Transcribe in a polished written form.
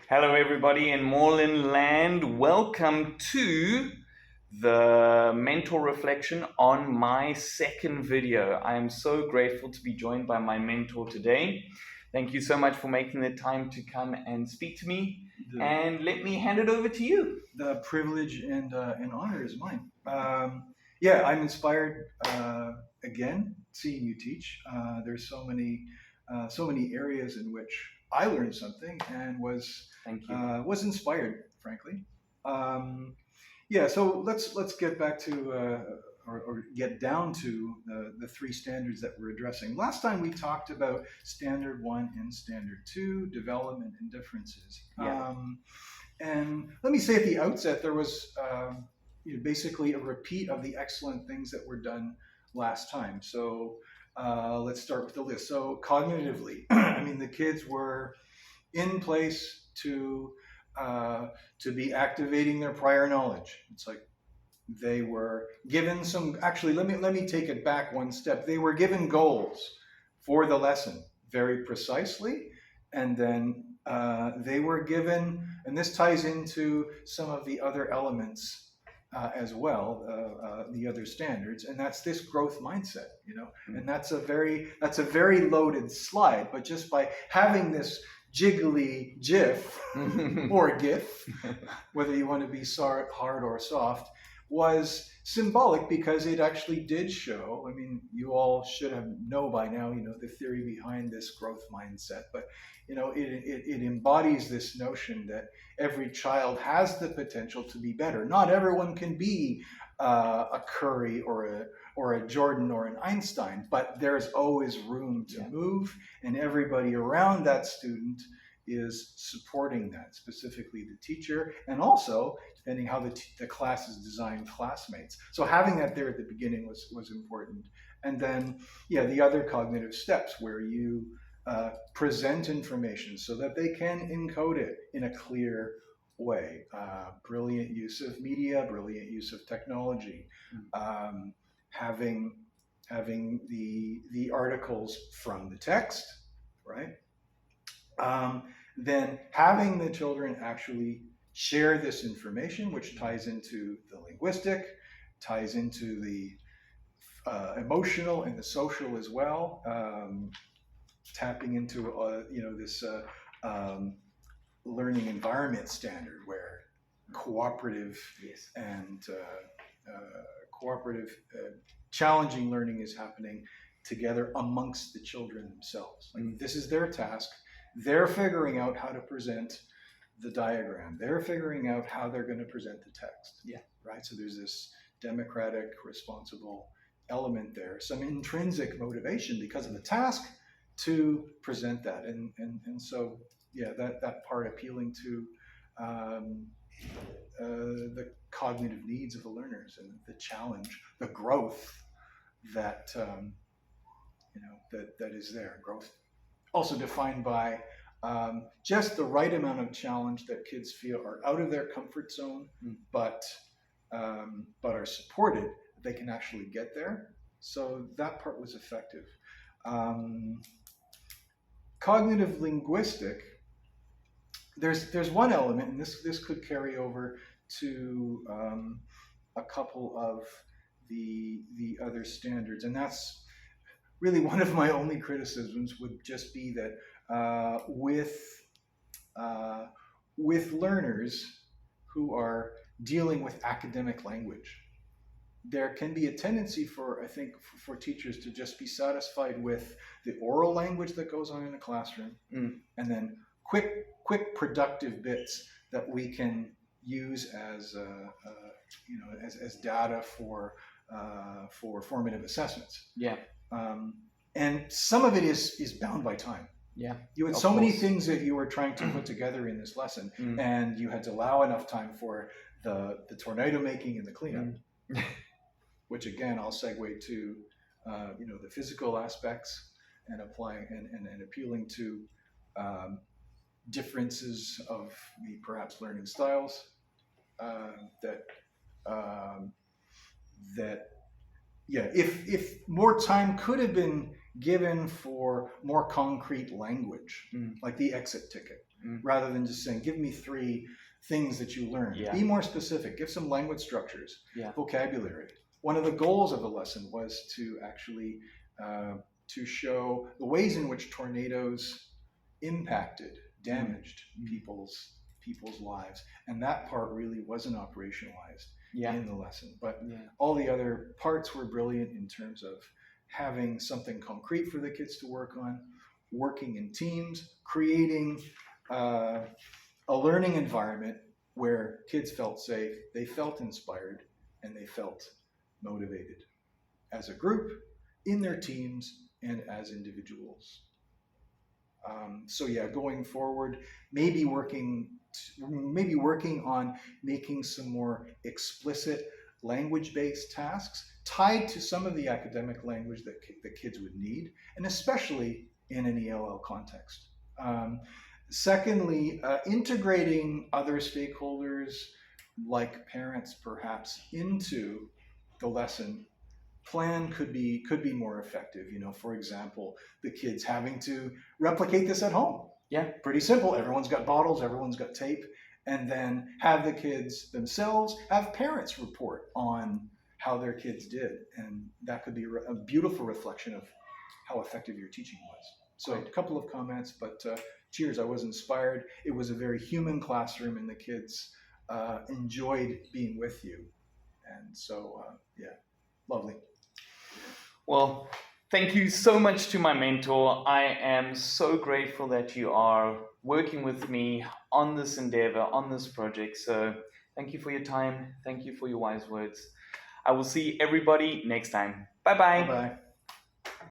Hello, everybody in Moreland land. Welcome to the mentor reflection on my second video. I am so grateful to be joined by my mentor today. Thank you so much for making the time to come and speak to me. And let me hand it over to you. The privilege and honor is mine. I'm inspired again seeing you teach. There's so many areas in which I learned something and was inspired, frankly. So let's get back to or get down to the three standards that we're addressing. Last time we talked about standard 1 and standard 2, development and differences. Yeah. And let me say at the outset, there was basically a repeat of the excellent things that were done last time. So let's start with the list. So cognitively, I mean, the kids were in place to be activating their prior knowledge. It's like they were given some. Actually, let me take it back one step. They were given goals for the lesson very precisely, and then they were given, and this ties into some of the other elements as well, the other standards, and that's this growth mindset, and that's a very loaded slide. But just by having this jiggly GIF or GIF, whether you want to be hard or soft, was symbolic because it actually did show. I mean, you all should know by now, the theory behind this growth mindset, but it embodies this notion that every child has the potential to be better. Not everyone can be a Curry or a Jordan or an Einstein, but there's always room to move, and everybody around that student is supporting that, specifically the teacher, and also, depending how the class is designed, classmates. So having that there at the beginning was important. And then, the other cognitive steps where you present information so that they can encode it in a clear way. Brilliant use of media, brilliant use of technology, having the articles from the text, right? Then having the children actually share this information, which ties into the linguistic, ties into the emotional and the social as well, tapping into this learning environment standard where cooperative and challenging learning is happening together amongst the children themselves. Like, this is their task. They're figuring out how to present the diagram. They're figuring out how they're going to present the text. Yeah. Right. So there's this democratic, responsible element there, some intrinsic motivation because of the task to present that. And so, that part appealing to the cognitive needs of the learners and the challenge, the growth that that is there. Growth also defined by just the right amount of challenge that kids feel are out of their comfort zone, but are supported. They can actually get there. So that part was effective. Cognitive linguistic. There's one element, and this could carry over to a couple of the other standards, and that's really one of my only criticisms would just be that with learners who are dealing with academic language, there can be a tendency for teachers to just be satisfied with the oral language that goes on in the classroom, and then quick productive bits that we can use as data for formative assessments. Yeah. And some of it is bound by time. Yeah. You had so many things that you were trying to put together in this lesson, and you had to allow enough time for the tornado making and the cleanup, which again I'll segue to the physical aspects and applying and appealing to differences of the perhaps learning styles if more time could have been given for more concrete language, Mm. like the exit ticket, Mm. rather than just saying, give me 3 things that you learned. Yeah. Be more specific, give some language structures, Yeah. vocabulary. One of the goals of the lesson was to actually to show the ways in which tornadoes impacted, damaged people's lives, and that part really wasn't operationalized Yeah. in the lesson. But Yeah. all the other parts were brilliant in terms of having something concrete for the kids to work on, working in teams, creating a learning environment where kids felt safe, they felt inspired, and they felt motivated as a group, in their teams, and as individuals. So yeah, going forward, maybe working on making some more explicit language-based tasks tied to some of the academic language that the kids would need, and especially in an ELL context. Secondly, integrating other stakeholders like parents perhaps into the lesson plan could be more effective. For example, the kids having to replicate this at home. Yeah. Pretty simple. Everyone's got bottles, everyone's got tape, and then have the kids themselves have parents report on how their kids did, and that could be a beautiful reflection of how effective your teaching was. So a couple of comments, but cheers, I was inspired. It was a very human classroom, and the kids enjoyed being with you, and so yeah, lovely. Well, thank you so much to my mentor. I am so grateful that you are working with me on this endeavor, on this project. So thank you for your time. Thank you for your wise words. I will see everybody next time. Bye-bye. Bye-bye.